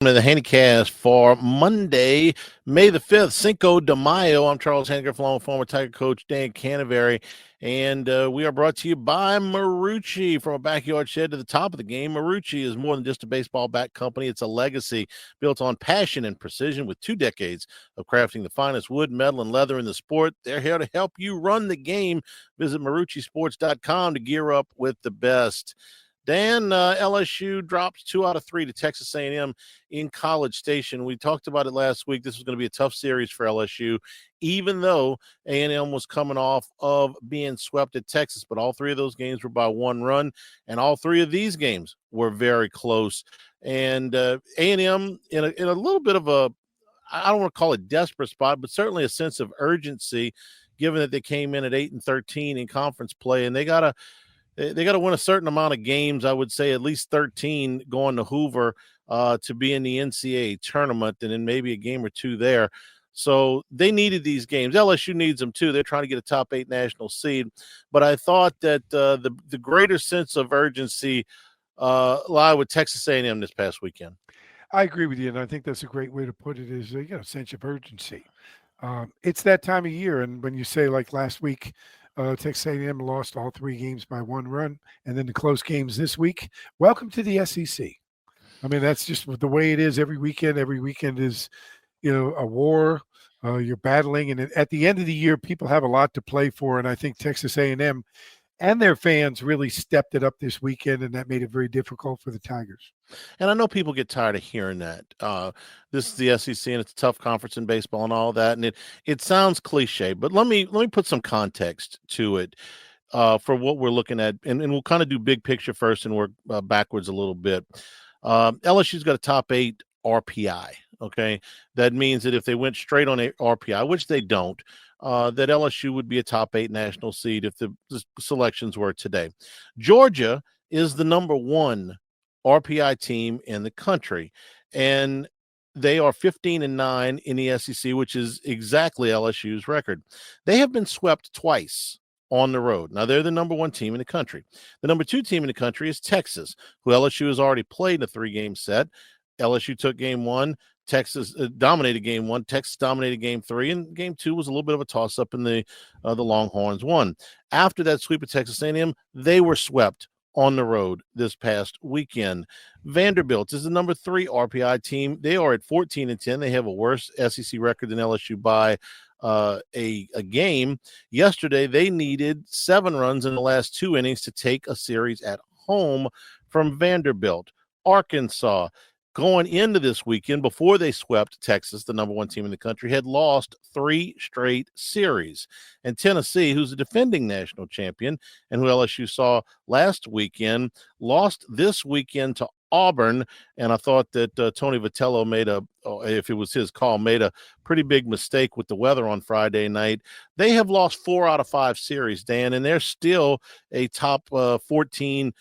To the Hannycast for Monday, May the 5th, Cinco de Mayo. I'm Charles Henniger, along with former Tiger coach Dan Canterbury, and we are brought to you by Marucci. From a backyard shed to the top of the game, Marucci is more than just a baseball bat company. It's a legacy built on passion and precision with 2 decades of crafting the finest wood, metal, and leather in the sport. They're here to help you run the game. Visit MarucciSports.com to gear up with the best. Dan, LSU drops 2 out of 3 to Texas A&M in College Station. We talked about it last week. This was going to be a tough series for LSU, even though A&M was coming off of being swept at Texas. But all 3 of those games were by 1 run, and all 3 of these games were very close. And A&M in a little bit of a, I don't want to call it desperate spot, but certainly a sense of urgency, given that they came in at 8-13 in conference play, and they got to win a certain amount of games. I would say at least 13 going to Hoover to be in the NCAA tournament, and then maybe a game or 2 there. So they needed these games. LSU needs them too. They're trying to get a top 8 national seed. But I thought that the greater sense of urgency lie with Texas A&M this past weekend. I agree with you, and I think that's a great way to put it is, sense of urgency. It's that time of year, and when you say like last week, Texas A&M lost all 3 games by 1 run, and then the close games this week. Welcome to the SEC. I mean, that's just the way it is every weekend. Every weekend is, a war. You're battling, and at the end of the year, people have a lot to play for, and I think Texas A&M and their fans really stepped it up this weekend, and that made it very difficult for the Tigers. And I know people get tired of hearing that. This is the SEC, and it's a tough conference in baseball and all that. And it sounds cliche, but let me put some context to it for what we're looking at, and we'll kind of do big picture first and work backwards a little bit. LSU's got a top 8 RPI. Okay, that means that if they went straight on a RPI, which they don't, that LSU would be a top 8 national seed if the selections were today. Georgia is the number 1 RPI team in the country, and they are 15-9 in the SEC, which is exactly LSU's record. They have been swept twice on the road. Now, they're the number 1 team in the country. The number 2 team in the country is Texas, who LSU has already played in a 3-game set. LSU took game 1. Texas dominated game 1. Texas dominated game 3, and game 2 was a little bit of a toss-up, and the Longhorns won. After that sweep of Texas A&M, they were swept on the road this past weekend. Vanderbilt is the number 3 RPI team. They are at 14-10. They have a worse SEC record than LSU by a game. Yesterday, they needed 7 runs in the last 2 innings to take a series at home from Vanderbilt. Arkansas, going into this weekend, before they swept Texas, the number 1 team in the country, had lost 3 straight series. And Tennessee, who's a defending national champion and who LSU saw last weekend, lost this weekend to Auburn. And I thought that Tony Vitello if it was his call, made a pretty big mistake with the weather on Friday night. They have lost 4 out of 5 series, Dan, and they're still a top 14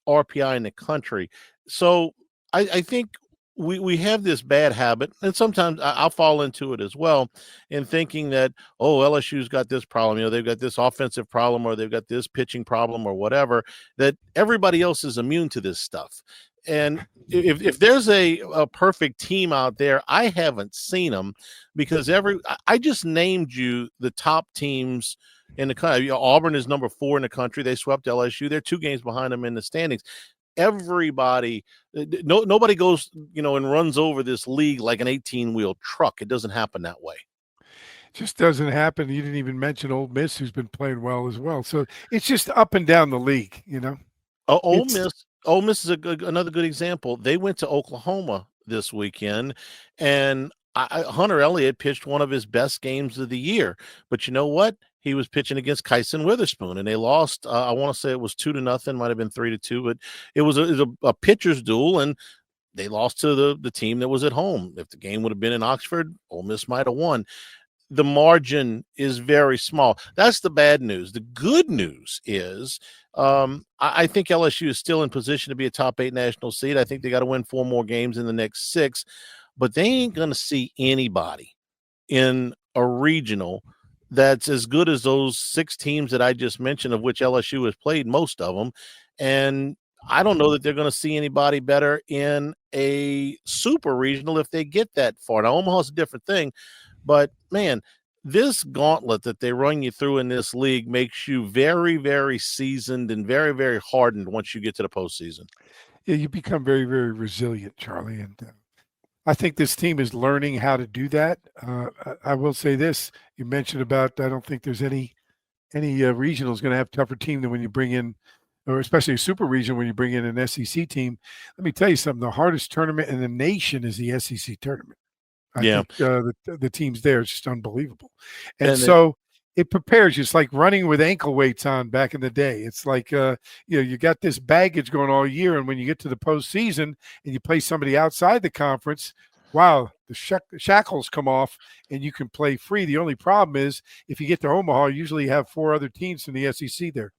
RPI in the country. So I think we have this bad habit, and sometimes I'll fall into it as well, in thinking that, LSU's got this problem, they've got this offensive problem, or they've got this pitching problem, or whatever, that everybody else is immune to this stuff. And if there's a perfect team out there, I haven't seen them, because I just named you the top teams in the country. Auburn is number 4 in the country. They swept LSU. They're 2 games behind them in the standings. Everybody, nobody goes, and runs over this league like an 18-wheel truck. It doesn't happen that way. Just doesn't happen. You didn't even mention Ole Miss, who's been playing well as well. So it's just up and down the league, Ole Miss is another good example. They went to Oklahoma this weekend, and Hunter Elliott pitched one of his best games of the year. But you know what? He was pitching against Kyson Witherspoon, and they lost. I want to say it was 2-0, might have been 3-2, but it was a pitcher's duel, and they lost to the team that was at home. If the game would have been in Oxford, Ole Miss might have won. The margin is very small. That's the bad news. The good news is I think LSU is still in position to be a top 8 national seed. I think they got to win 4 more games in the next 6, but they ain't going to see anybody in a regional that's as good as those 6 teams that I just mentioned, of which LSU has played most of them. And I don't know that they're going to see anybody better in a super regional if they get that far. Now, Omaha's a different thing, but man, this gauntlet that they run you through in this league makes you very, very seasoned and very, very hardened once you get to the postseason. Yeah, you become very, very resilient, Charlie, and I think this team is learning how to do that. I will say this: you mentioned about I don't think there's any regional is going to have a tougher team than when you bring in, or especially a super region when you bring in an SEC team. Let me tell you something: the hardest tournament in the nation is the SEC tournament. I Yeah, think the teams there is just unbelievable, and and it, so it prepares you. It's like running with ankle weights on back in the day. It's like you got this baggage going all year, and when you get to the postseason and you play somebody outside the conference, wow, the shackles come off and you can play free. The only problem is if you get to Omaha, usually you have four other teams from the SEC there.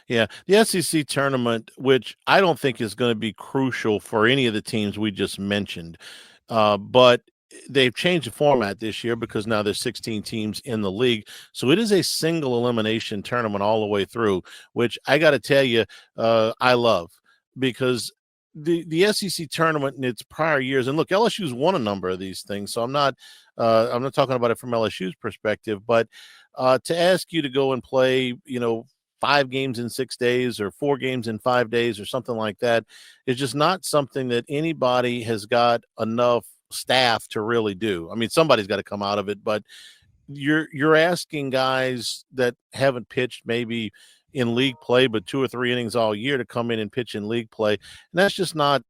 yeah, the SEC tournament, which I don't think is going to be crucial for any of the teams we just mentioned, but they've changed the format this year because now there's 16 teams in the league. So it is a single elimination tournament all the way through, which I got to tell you, I love because the SEC tournament in its prior years, and look, LSU's won a number of these things, so I'm not talking about it from LSU's perspective, but to ask you to go and play, 5 games in 6 days or 4 games in 5 days or something like that is just not something that anybody has got enough staff to really do. I mean, somebody's got to come out of it, but you're asking guys that haven't pitched maybe in league play but 2 or 3 innings all year to come in and pitch in league play, and that's just not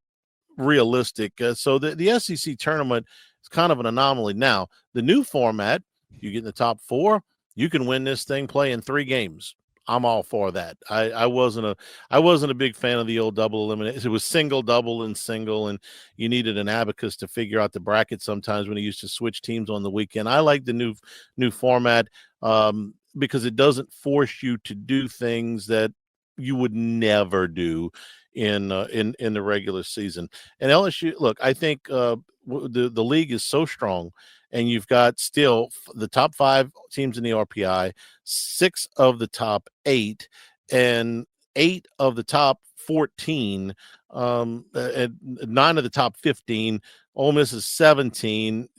realistic. So the SEC tournament is kind of an anomaly. Now, the new format, you get in the top 4, you can win this thing playing 3 games. I'm all for that. I wasn't a big fan of the old double elimination. It was single, double, and single, and you needed an abacus to figure out the bracket sometimes when you used to switch teams on the weekend. I like the new format because it doesn't force you to do things that you would never do in the regular season. And LSU, look, I think the league is so strong, and you've got still the top 5 teams in the RPI, 6 of the top 8, and 8 of the top 14, and 9 of the top 15. Ole Miss is 17.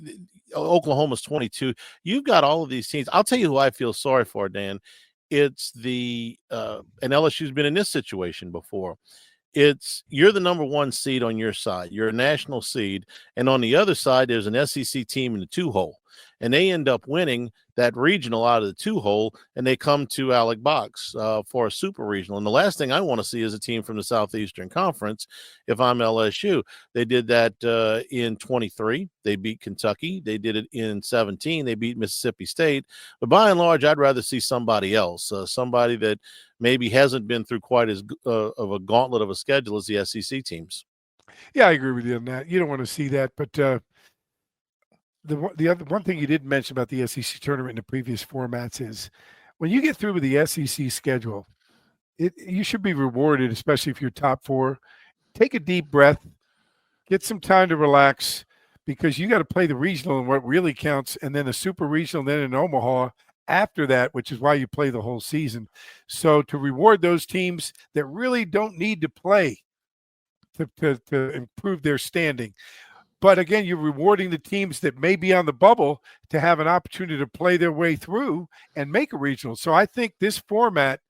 Oklahoma's 22. You've got all of these teams. I'll tell you who I feel sorry for, Dan. It's and LSU's been in this situation before. You're the number 1 seed on your side. You're a national seed. And on the other side, there's an SEC team in the 2-hole. And they end up winning that regional out of the 2-hole, and they come to Alec Box for a super regional. And the last thing I want to see is a team from the Southeastern Conference if I'm LSU. They did that in 23. They beat Kentucky. They did it in 17. They beat Mississippi State. But by and large, I'd rather see somebody else, somebody that maybe hasn't been through quite as of a gauntlet of a schedule as the SEC teams. Yeah, I agree with you on that. You don't want to see that, but the other one thing you didn't mention about the SEC tournament in the previous formats is when you get through with the SEC schedule, you should be rewarded, especially if you're top 4. Take a deep breath, get some time to relax, because you got to play the regional and what really counts, and then a super regional, then in Omaha after that, which is why you play the whole season. So to reward those teams that really don't need to play to improve their standing. But again, you're rewarding the teams that may be on the bubble to have an opportunity to play their way through and make a regional. So I think this format,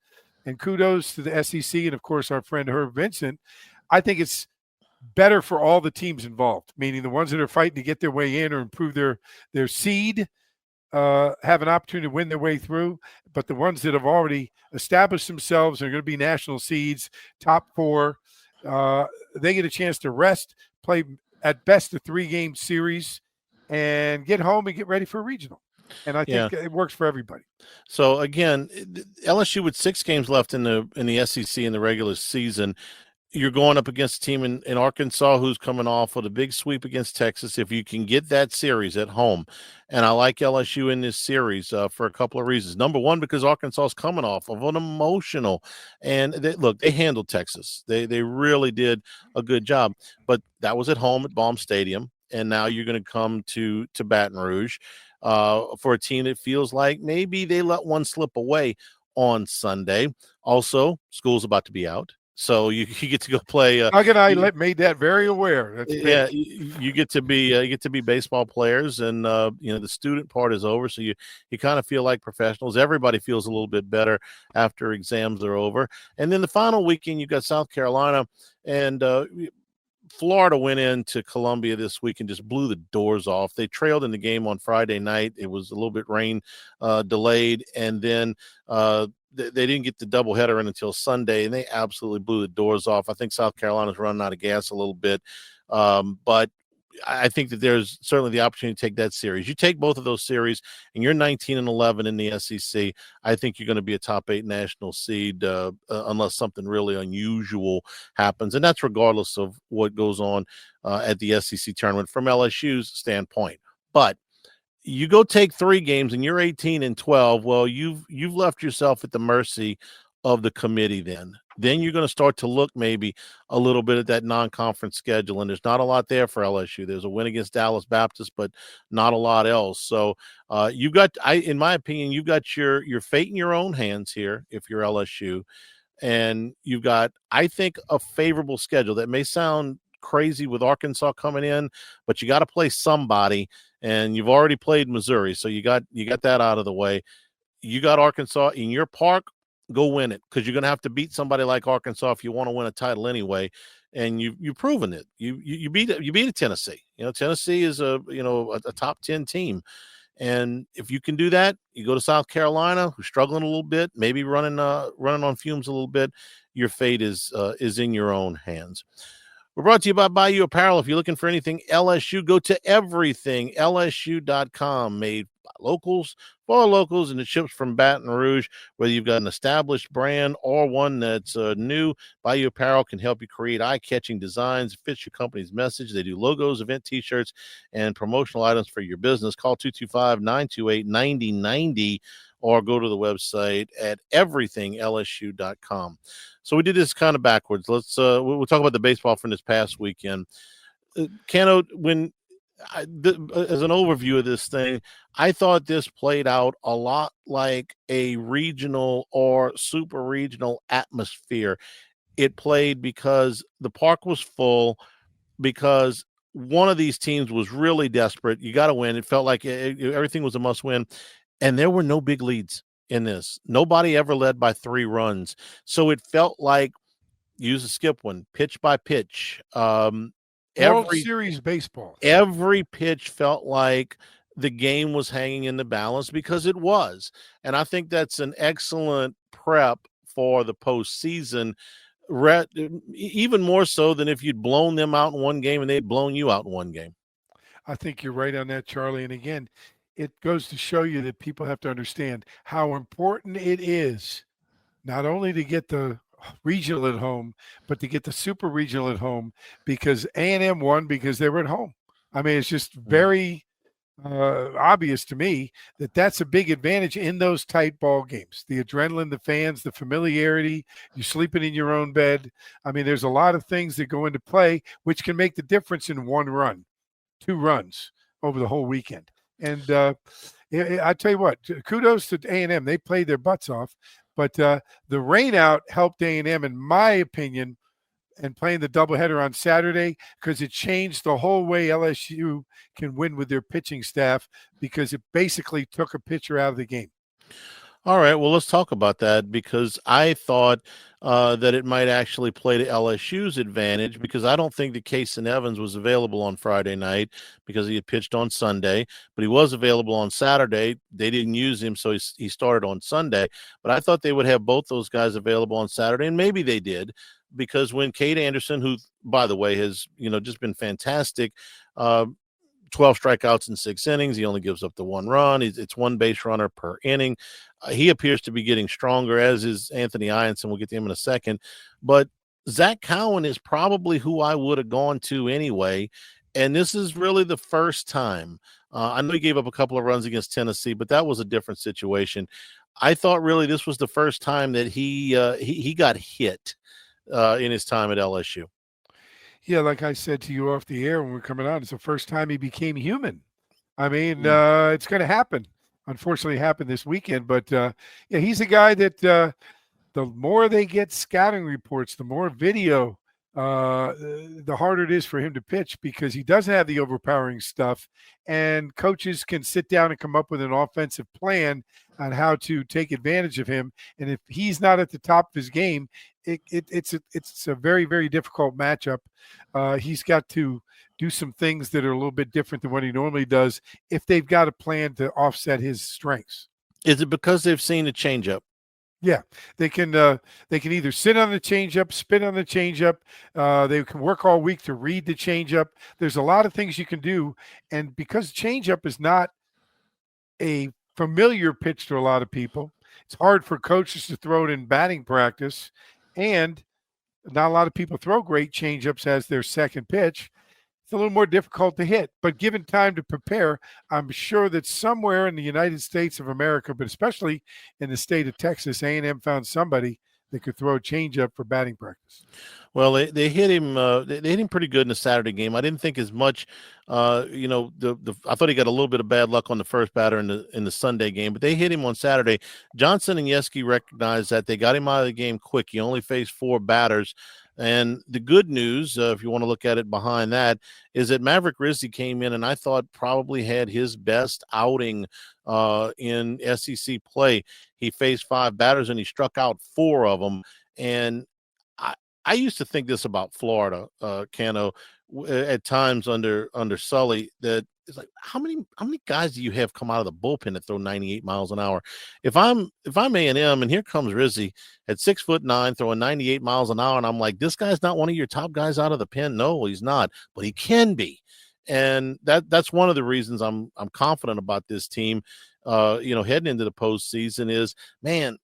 and kudos to the SEC and, of course, our friend Herb Vincent, I think it's better for all the teams involved, meaning the ones that are fighting to get their way in or improve their seed have an opportunity to win their way through. But the ones that have already established themselves and are going to be national seeds, top 4, they get a chance to rest, play at best a 3-game series, and get home and get ready for a regional. And I think it works for everybody. So again, LSU with 6 games left in the SEC in the regular season, you're going up against a team in Arkansas who's coming off with a big sweep against Texas. If you can get that series at home, and I like LSU in this series for a couple of reasons. Number one, because Arkansas is coming off of an emotional, and they handled Texas. They really did a good job, but that was at home at Baum Stadium, and now you're going to come to Baton Rouge for a team that feels like maybe they let one slip away on Sunday. Also, school's about to be out. So you get to go play. Doug and I made that very aware. That's Yeah, big. you get to be baseball players, and the student part is over, so you kind of feel like professionals. Everybody feels a little bit better after exams are over, and then the final weekend you got South Carolina, and Florida went into Columbia this week and just blew the doors off. They trailed in the game on Friday night. It was a little bit rain delayed, and then they didn't get the doubleheader in until Sunday, and they absolutely blew the doors off. I think South Carolina's running out of gas a little bit, but I think that there's certainly the opportunity to take that series. You take both of those series, and you're 19-11 in the SEC. I think you're going to be a top 8 national seed unless something really unusual happens, and that's regardless of what goes on at the SEC tournament from LSU's standpoint. But you go take 3 games and you're 18-12. Well, you've left yourself at the mercy of the committee. Then you're going to start to look maybe a little bit at that non-conference schedule, and there's not a lot there for LSU. There's a win against Dallas Baptist, but not a lot else. So you've got, in my opinion, you've got your fate in your own hands here if you're LSU, and you've got, I think, a favorable schedule. That may sound crazy with Arkansas coming in, but you got to play somebody, and you've already played Missouri, so you got that out of the way. You got Arkansas in your park. Go win it, because you're going to have to beat somebody like Arkansas if you want to win a title anyway. And you've proven it. You beat a Tennessee. Tennessee is a top 10 team, and if you can do that, you go to South Carolina, who's struggling a little bit, maybe running on fumes a little bit. Your fate is in your own hands. We're brought to you by Bayou Apparel. If you're looking for anything LSU, go to everythinglsu.com. Made by locals, for locals, and it ships from Baton Rouge. Whether you've got an established brand or one that's new, Bayou Apparel can help you create eye-catching designs that fits your company's message. They do logos, event T-shirts, and promotional items for your business. Call 225-928-9090 or go to the website at everythinglsu.com. So we did this kind of backwards. We'll talk about the baseball from this past weekend. Cano, as an overview of this thing, I thought this played out a lot like a regional or super regional atmosphere. It played because the park was full, because one of these teams was really desperate. You got to win. It felt like everything was a must win, and there were no big leads in this. Nobody ever led by 3 runs. So it felt like, use a skip one, pitch by pitch. World Series baseball. Every pitch felt like the game was hanging in the balance, because it was. And I think that's an excellent prep for the postseason, even more so than if you'd blown them out in one game and they'd blown you out in one game. I think you're right on that, Charlie. And again, it goes to show you that people have to understand how important it is not only to get the regional at home, but to get the super regional at home, because A&M won because they were at home. I mean, it's just very obvious to me that that's a big advantage in those tight ball games. The adrenaline, the fans, the familiarity, you sleeping in your own bed. I mean, there's a lot of things that go into play, which can make the difference in 1 run, 2 runs over the whole weekend. And I tell you what, kudos to A&M. They played their butts off, but the rain out helped A&M, in my opinion, and playing the doubleheader on Saturday, because it changed the whole way LSU can win with their pitching staff, because it basically took a pitcher out of the game. All right, well, let's talk about that, because I thought that it might actually play to LSU's advantage, because I don't think that Kason Evans was available on Friday night because he had pitched on Sunday, but he was available on Saturday. They didn't use him, so he started on Sunday. But I thought they would have both those guys available on Saturday, and maybe they did, because when Cade Anderson, who, by the way, has just been fantastic, 12 strikeouts in 6 innings. He only gives up the 1 run. It's 1 base runner per inning. He appears to be getting stronger, as is Anthony Ianson. We'll get to him in a second. But Zach Cowan is probably who I would have gone to anyway. And this is really the first time. I know he gave up a couple of runs against Tennessee, but that was a different situation. I thought really this was the first time that he got hit in his time at LSU. Yeah, like I said to you off the air when we were coming on, it's the first time he became human. I mean, it's going to happen. Unfortunately, it happened this weekend. But, yeah, he's a guy that the more they get scouting reports, the more video, the harder it is for him to pitch because he doesn't have the overpowering stuff. And coaches can sit down and come up with an offensive plan on how to take advantage of him. And if he's not at the top of his game, it's a very, very difficult matchup. He's got to do some things that are a little bit different than what he normally does if they've got a plan to offset his strengths. Is it because they've seen a changeup? Yeah, they can either sit on the changeup, spin on the changeup. They can work all week to read the changeup. There's a lot of things you can do, and because changeup is not a familiar pitch to a lot of people, it's hard for coaches to throw it in batting practice, and not a lot of people throw great changeups as their second pitch. It's a little more difficult to hit, but given time to prepare, I'm sure that somewhere in the United States of America, but especially in the state of Texas, A&M found somebody that could throw a changeup for batting practice. Well, they hit him. They hit him pretty good in the Saturday game. I didn't think as much. I thought he got a little bit of bad luck on the first batter in the Sunday game, but they hit him on Saturday. Johnson and Yeski recognized that. They got him out of the game quick. He only faced 4 batters. And the good news, if you want to look at it behind that, is that Maverick Rizzi came in and I thought probably had his best outing in SEC play. He faced 5 batters and he struck out 4 of them. And I used to think this about Florida, Cano, at times under Sully, that it's like how many guys do you have come out of the bullpen that throw 98 miles an hour? If I'm A&M and here comes Rizzi at 6'9", throwing 98 miles an hour, and I'm like, this guy's not one of your top guys out of the pen. No, he's not, but he can be, and that's one of the reasons I'm confident about this team. Heading into the postseason is, man,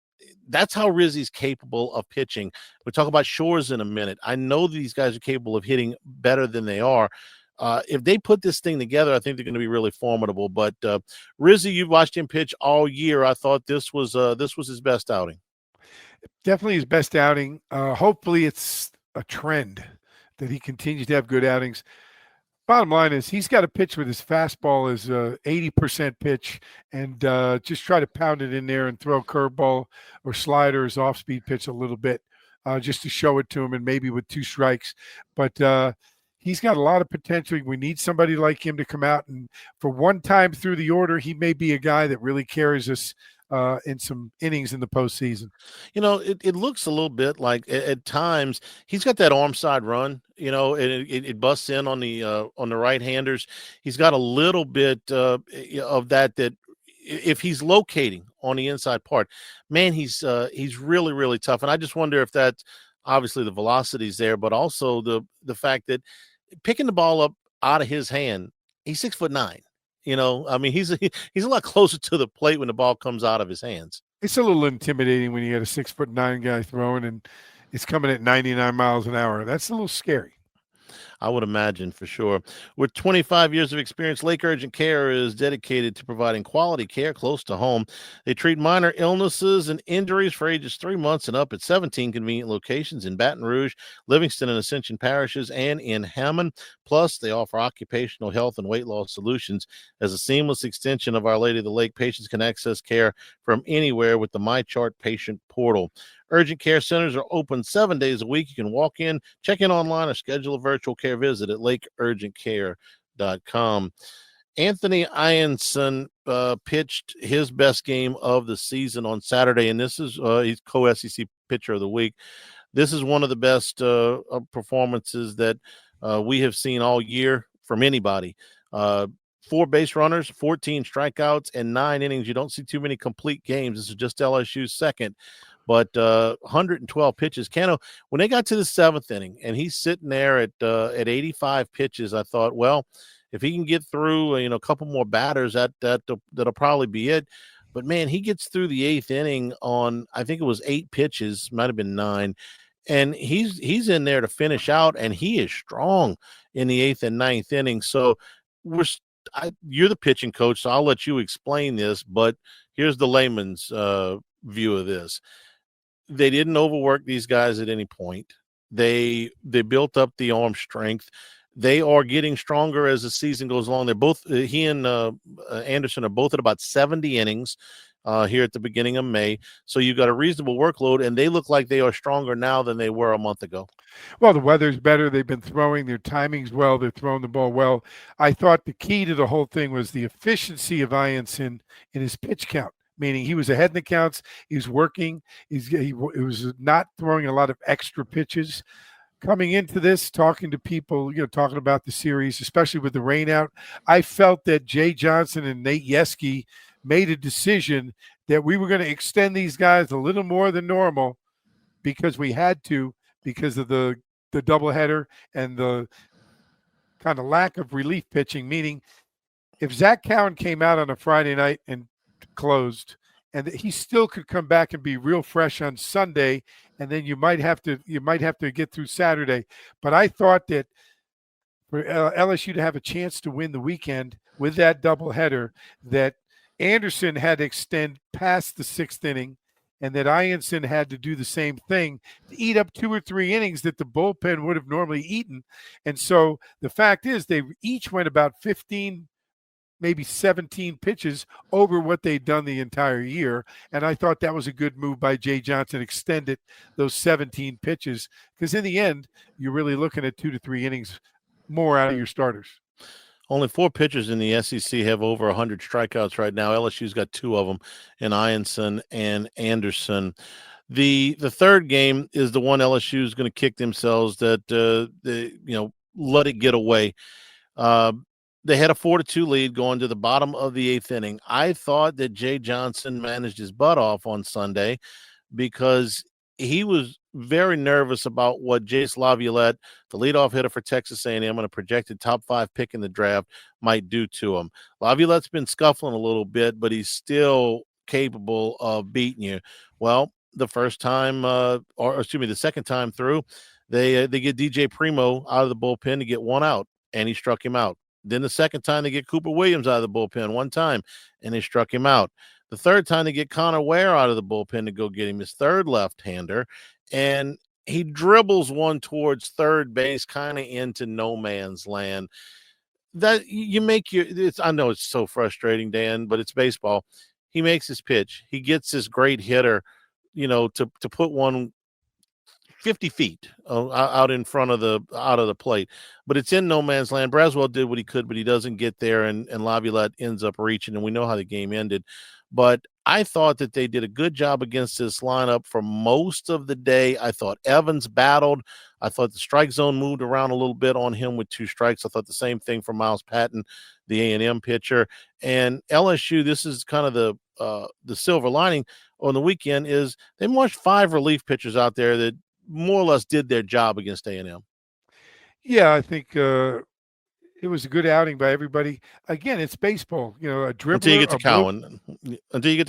that's how Rizzi's capable of pitching. We'll talk about Shores in a minute. I know these guys are capable of hitting better than they are. If they put this thing together, I think they're going to be really formidable. But Rizzi, you've watched him pitch all year. I thought this was his best outing. Definitely his best outing. Hopefully it's a trend that he continues to have good outings. Bottom line is he's got to pitch with his fastball as 80% pitch and just try to pound it in there and throw a curveball or slider as off-speed pitch a little bit just to show it to him and maybe with 2 strikes. But he's got a lot of potential. We need somebody like him to come out. And for one time through the order, he may be a guy that really carries us in some innings in the postseason. It looks a little bit like at times he's got that arm side run, and it busts in on the right-handers. He's got a little bit of that if he's locating on the inside part, man, he's really, really tough. And I just wonder if that's obviously the velocity's there, but also the fact that picking the ball up out of his hand, he's 6'9". I mean, he's a lot closer to the plate when the ball comes out of his hands. It's a little intimidating when you got a 6'9" guy throwing and it's coming at 99 miles an hour. That's a little scary. I would imagine, for sure. With 25 years of experience, Lake Urgent Care is dedicated to providing quality care close to home. They treat minor illnesses and injuries for ages 3 months and up at 17 convenient locations in Baton Rouge, Livingston, and Ascension parishes, and in Hammond. Plus, they offer occupational health and weight loss solutions. As a seamless extension of Our Lady of the Lake, patients can access care from anywhere with the MyChart patient portal. Urgent care centers are open 7 days a week. You can walk in, check in online, or schedule a virtual care visit at lakeurgentcare.com. Anthony Ianson pitched his best game of the season on Saturday, and this is he's co-SEC Pitcher of the Week. This is one of the best performances that we have seen all year from anybody. 4 base runners, 14 strikeouts, and 9 innings. You don't see too many complete games. This is just LSU's second. But 112 pitches. Cano, when they got to the 7th inning and he's sitting there at 85 pitches, I thought, well, if he can get through, a couple more batters, that'll probably be it. But man, he gets through the 8th inning on, I think it was 8 pitches, might have been 9, and he's in there to finish out, and he is strong in the 8th and 9th inning. So you're the pitching coach, so I'll let you explain this. But here's the layman's view of this. They didn't overwork these guys at any point. They built up the arm strength. They are getting stronger as the season goes along. They're both he and Anderson are both at about 70 innings. here at the beginning of May. So you've got a reasonable workload, and they look like they are stronger now than they were a month ago. Well, the weather's better. They've been throwing. Their timing's well. They're throwing the ball well. I thought the key to the whole thing was the efficiency of Ianson in his pitch count, meaning he was ahead in the counts. He's working. He was not throwing a lot of extra pitches. Coming into this, talking to people, talking about the series, especially with the rain out, I felt that Jay Johnson and Nate Yeske made a decision that we were going to extend these guys a little more than normal because we had to, because of the doubleheader and the kind of lack of relief pitching. Meaning, if Zach Cowan came out on a Friday night and closed, and he still could come back and be real fresh on Sunday, and then you might have to get through Saturday. But I thought that for LSU to have a chance to win the weekend with that doubleheader, that Anderson had to extend past the sixth inning, and that Ianson had to do the same thing to eat up 2 or 3 innings that the bullpen would have normally eaten. And so the fact is they each went about 15, maybe 17 pitches over what they'd done the entire year. And I thought that was a good move by Jay Johnson, extended those 17 pitches, because in the end, you're really looking at 2 to 3 innings more out of your starters. Only 4 pitchers in the SEC have over 100 strikeouts right now. LSU's got 2 of them, in Ianson and Anderson. The third game is the one LSU is going to kick themselves that let it get away. They had a 4-2 lead going to the bottom of the 8th inning. I thought that Jay Johnson managed his butt off on Sunday because he was very nervous about what Jace Laviolette, the leadoff hitter for Texas A&M and a projected top 5 pick in the draft, might do to him. Laviolette's been scuffling a little bit, but he's still capable of beating you. Well, the second time through, they get DJ Primo out of the bullpen to get 1 out, and he struck him out. Then the second time they get Cooper Williams out of the bullpen 1 time, and they struck him out. The third time they get Connor Ware out of the bullpen to go get him, his third left-hander, and he dribbles one towards third base, kind of into no man's land. That you make I know it's so frustrating, Dan, but it's baseball. He makes his pitch. He gets this great hitter, to put one 50 feet out in front of the plate, but it's in no man's land. Braswell did what he could, but he doesn't get there, and Laviolette ends up reaching, and we know how the game ended. But I thought that they did a good job against this lineup for most of the day. I thought Evans battled. I thought the strike zone moved around a little bit on him with 2 strikes. I thought the same thing for Miles Patton, the A&M pitcher. And LSU, this is kind of the silver lining on the weekend, is they marched 5 relief pitchers out there that more or less did their job against A&M. Yeah, I think it was a good outing by everybody. Again, it's baseball. A dribbler. Until you get to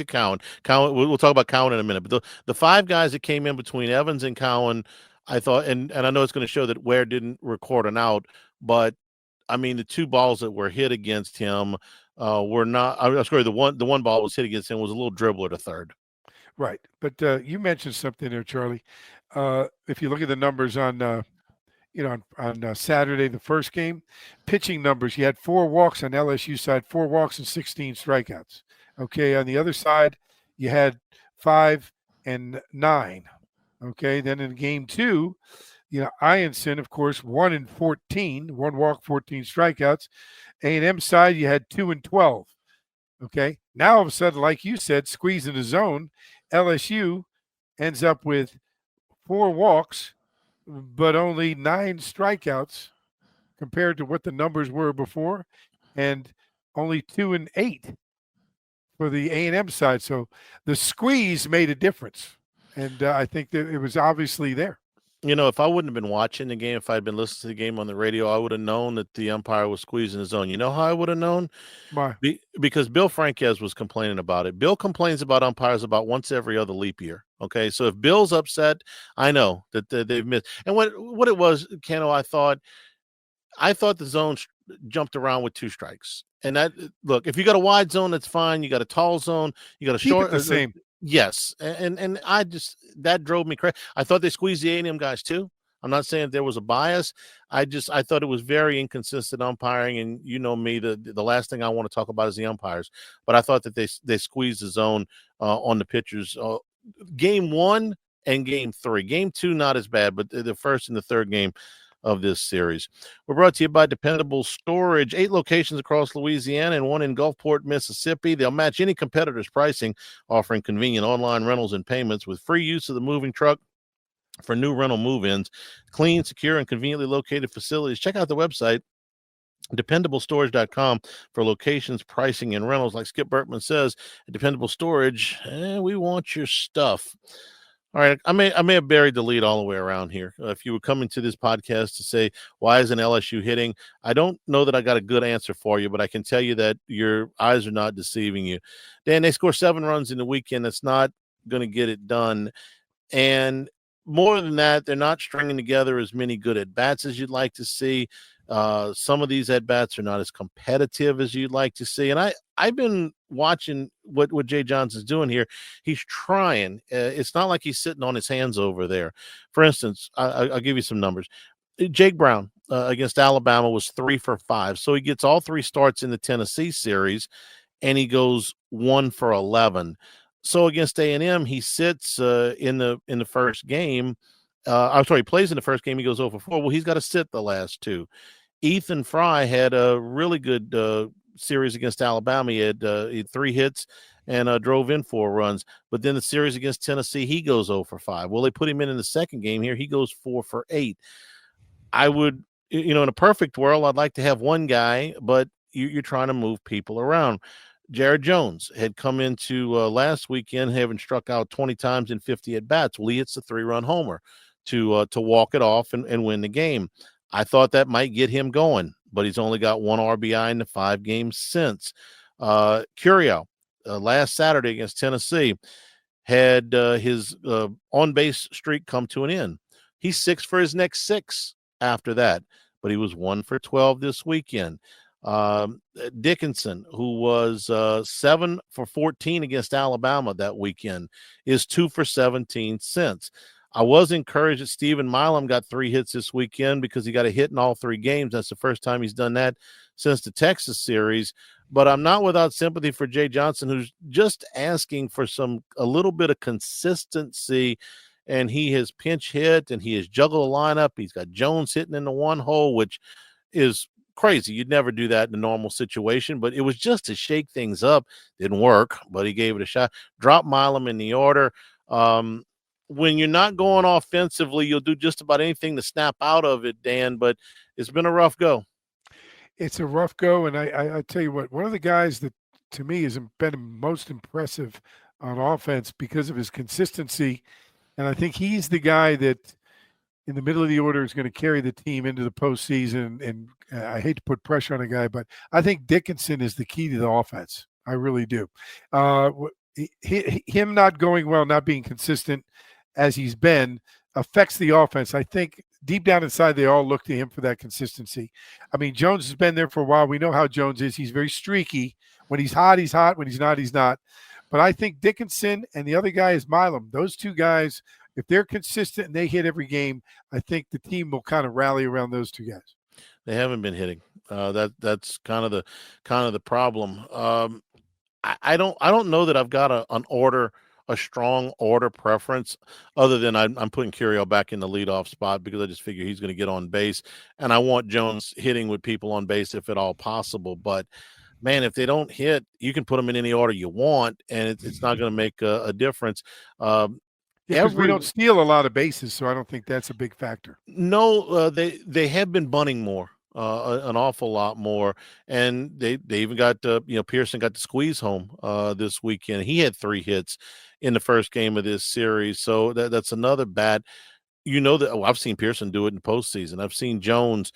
Cowan. We'll talk about Cowan in a minute. But the 5 guys that came in between Evans and Cowan, I thought, and I know it's going to show that Ware didn't record an out, but I mean the 2 balls that were hit against him were not. I'm sorry, the one ball was hit against him was a little dribbler to third. Right, but you mentioned something there, Charlie. If you look at the numbers on Saturday, the first game, pitching numbers, you had 4 walks on LSU side, 4 walks and 16 strikeouts. Okay, on the other side, you had 5 and 9. Okay, then in game 2, Ianson, of course, 1 and 14, 1 walk, 14 strikeouts. A&M side, you had 2 and 12. Okay, now all of a sudden, like you said, squeezing the zone, LSU ends up with 4 walks, but only 9 strikeouts compared to what the numbers were before, and only 2 and 8 for the A&M side. So the squeeze made a difference, and I think that it was obviously there. If I wouldn't have been watching the game, if I'd been listening to the game on the radio, I would have known that the umpire was squeezing his zone. You know how I would have known? Why? Because Bill Franquez was complaining about it. Bill complains about umpires about once every other leap year. Okay, so if Bill's upset, I know that they've missed. And what it was, Keno, I thought the zone jumped around with 2 strikes. And that, look, if you got a wide zone, that's fine. You got a tall zone. You got a short. The same. Yes, and I just, that drove me crazy. I thought they squeezed the A&M guys too. I'm not saying there was a bias. I thought it was very inconsistent umpiring, and you know me, the last thing I want to talk about is the umpires. But I thought that they squeezed the zone on the pitchers. Game 1 and game 3. Game 2 not as bad, but the first and the third game of this series. We're brought to you by Dependable Storage, 8 locations across Louisiana and 1 in Gulfport, Mississippi. They'll match any competitor's pricing, offering convenient online rentals and payments with free use of the moving truck for new rental move-ins. Clean, secure, and conveniently located facilities. Check out the website, dependablestorage.com, for locations, pricing, and rentals. Like Skip Bertman says, at Dependable Storage, we want your stuff. All right, I may have buried the lead all the way around here. If you were coming to this podcast to say, why isn't LSU hitting? I don't know that I got a good answer for you, but I can tell you that your eyes are not deceiving you. Dan, they score 7 runs in the weekend. That's not going to get it done. And more than that, they're not stringing together as many good at-bats as you'd like to see. Some of these at-bats are not as competitive as you'd like to see. And I've been watching what Jay Johnson's doing here. He's trying. It's not like he's sitting on his hands over there. For instance, I'll give you some numbers. Jake Brown against Alabama was 3 for 5. So he gets all 3 starts in the Tennessee series, and he goes 1 for 11. So against A&M, he sits in the first game. I'm sorry, he plays in the first game. He goes 0 for 4. Well, he's got to sit the last 2. Ethan Fry had a really good series against Alabama. He had 3 hits and drove in 4 runs. But then the series against Tennessee, he goes 0 for 5. Well, they put him in the second game here. He goes 4 for 8. I would, in a perfect world, I'd like to have one guy, but you're trying to move people around. Jared Jones had come into last weekend having struck out 20 times in 50 at-bats. Well, he hits a 3-run homer to walk it off and win the game. I thought that might get him going, but he's only got 1 RBI in the 5 games since. Curio, last Saturday against Tennessee, had his on-base streak come to an end. He's 6 for his next 6 after that, but he was 1 for 12 this weekend. Dickinson, who was 7 for 14 against Alabama that weekend, is 2 for 17 since. I was encouraged that Stephen Milam got 3 hits this weekend because he got a hit in all 3 games. That's the first time he's done that since the Texas series. But I'm not without sympathy for Jay Johnson, who's just asking for a little bit of consistency. And he has pinch hit and he has juggled a lineup. He's got Jones hitting in the 1 hole, which is crazy. You'd never do that in a normal situation, but it was just to shake things up. Didn't work, but he gave it a shot. Drop Milam in the order. When you're not going offensively, you'll do just about anything to snap out of it, Dan, but it's been a rough go. It's a rough go, and I tell you what, one of the guys that to me has been most impressive on offense because of his consistency, and I think he's the guy that in the middle of the order is going to carry the team into the postseason. And I hate to put pressure on a guy, but I think Dickinson is the key to the offense. I really do. Him not going well, not being consistent as he's been, affects the offense. I think deep down inside, they all look to him for that consistency. I mean, Jones has been there for a while. We know how Jones is. He's very streaky. When he's hot, he's hot. When he's not, he's not. But I think Dickinson and the other guy is Milam. Those 2 guys, if they're consistent and they hit every game, I think the team will kind of rally around those 2 guys. They haven't been hitting. That's kind of the problem. I don't know that I've got a strong order preference, other than I'm putting Curio back in the leadoff spot because I just figure he's going to get on base, and I want Jones hitting with people on base if at all possible. But man, if they don't hit, you can put them in any order you want, and it's not going to make a difference. Because we don't steal a lot of bases, so I don't think that's a big factor. No, they have been bunting more. An awful lot more, and they even got Pearson got the squeeze home this weekend. He had 3 hits in the first game of this series, so that's another bat. I've seen Pearson do it in the postseason. I've seen Jones,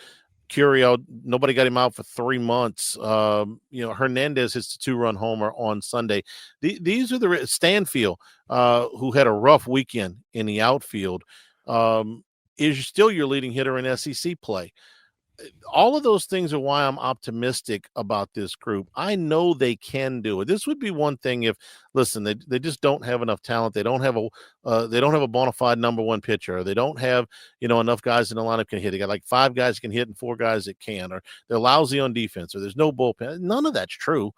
Curio. Nobody got him out for 3 months. Hernandez hits the 2-run homer on Sunday. These are the Stanfield, who had a rough weekend in the outfield, is still your leading hitter in SEC play. all of those things are why I'm optimistic about this group. I know they can do it. This would be one thing if, listen, they just don't have enough talent. They don't have a bona fide number one pitcher. Or they don't have enough guys in the lineup can hit. They got like 5 guys can hit and 4 guys that can, or they're lousy on defense, or there's no bullpen. None of that's true.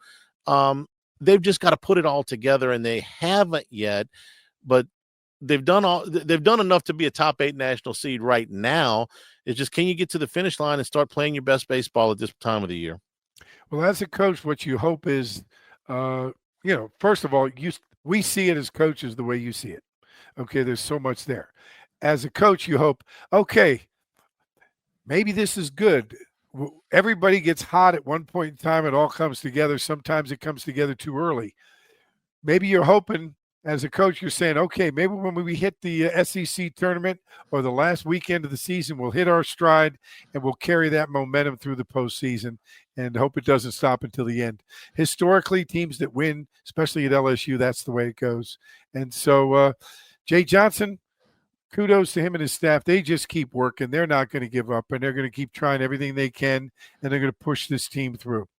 They've just got to put it all together, and they haven't yet. But they've done enough to be a top 8 national seed right now. It's just, can you get to the finish line and start playing your best baseball at this time of the year? Well, as a coach, what you hope is, first of all, we see it as coaches the way you see it. Okay, there's so much there. As a coach, you hope, okay, maybe this is good. Everybody gets hot at one point in time. It all comes together. Sometimes it comes together too early. Maybe you're hoping, as a coach, you're saying, okay, maybe when we hit the SEC tournament or the last weekend of the season, we'll hit our stride and we'll carry that momentum through the postseason and hope it doesn't stop until the end. Historically, teams that win, especially at LSU, that's the way it goes. And so Jay Johnson, kudos to him and his staff. They just keep working. They're not going to give up, and they're going to keep trying everything they can, and they're going to push this team through.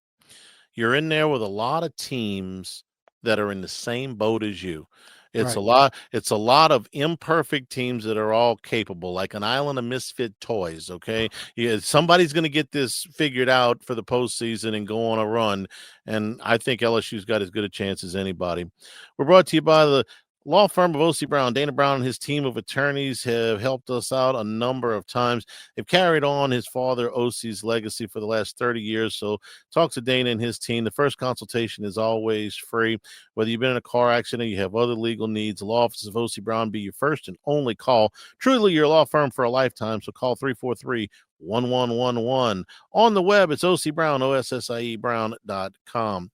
You're in there with a lot of teams that are in the same boat as you. It's Right. a lot of imperfect teams that are all capable, like an island of misfit toys. Okay. Yeah, somebody's going to get this figured out for the postseason and go on a run. And I think LSU's got as good a chance as anybody. We're brought to you by the law firm of O.C. Brown. Dana Brown and his team of attorneys have helped us out a number of times. They've carried on his father O.C.'s legacy for the last 30 years. So talk to Dana and his team. The first consultation is always free. Whether you've been in a car accident, you have other legal needs, the law offices of O.C. Brown be your first and only call. Truly your law firm for a lifetime. So call 343-1111. On the web, it's O.C. Brown, O-S-S-I-E Brown.com.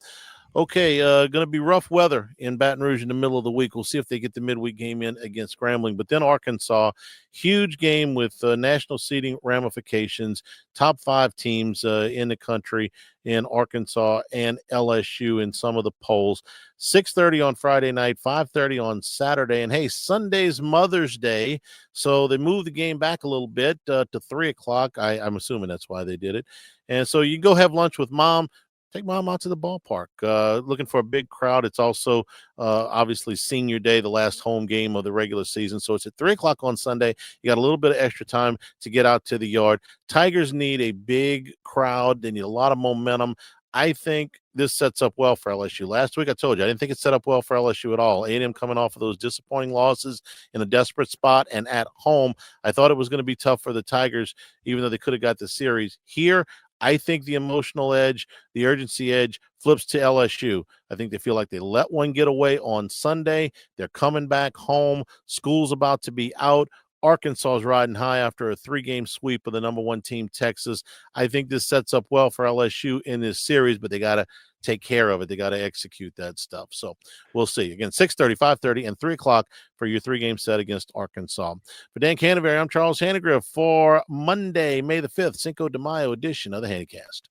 Okay, going to be rough weather in Baton Rouge in the middle of the week. We'll see if they get the midweek game in against Grambling. But then Arkansas, huge game with national seeding ramifications, top 5 teams in the country in Arkansas and LSU in some of the polls. 6:30 on Friday night, 5:30 on Saturday. And, hey, Sunday's Mother's Day, so they moved the game back a little bit to 3 o'clock. I'm assuming that's why they did it. And so you go have lunch with Mom. Take Mom out to the ballpark. Looking for a big crowd. It's also obviously senior day, the last home game of the regular season. So it's at 3 o'clock on Sunday. You got a little bit of extra time to get out to the yard. Tigers need a big crowd. They need a lot of momentum. I think this sets up well for LSU. Last week I told you I didn't think it set up well for LSU at all. A&M coming off of those disappointing losses in a desperate spot and at home. I thought it was going to be tough for the Tigers, even though they could have got the series. Here, I think the emotional edge, the urgency edge flips to LSU. I think they feel like they let one get away on Sunday. They're coming back home. School's about to be out. Arkansas is riding high after a 3-game sweep of the number 1 team, Texas. I think this sets up well for LSU in this series, but they got to take care of it. They got to execute that stuff. So we'll see. Again, 6:30, 5:30, and 3 o'clock for your 3-game set against Arkansas. For Dan Canterbury, I'm Charles Hannigrove for Monday, May the 5th, Cinco de Mayo edition of the Hannycast.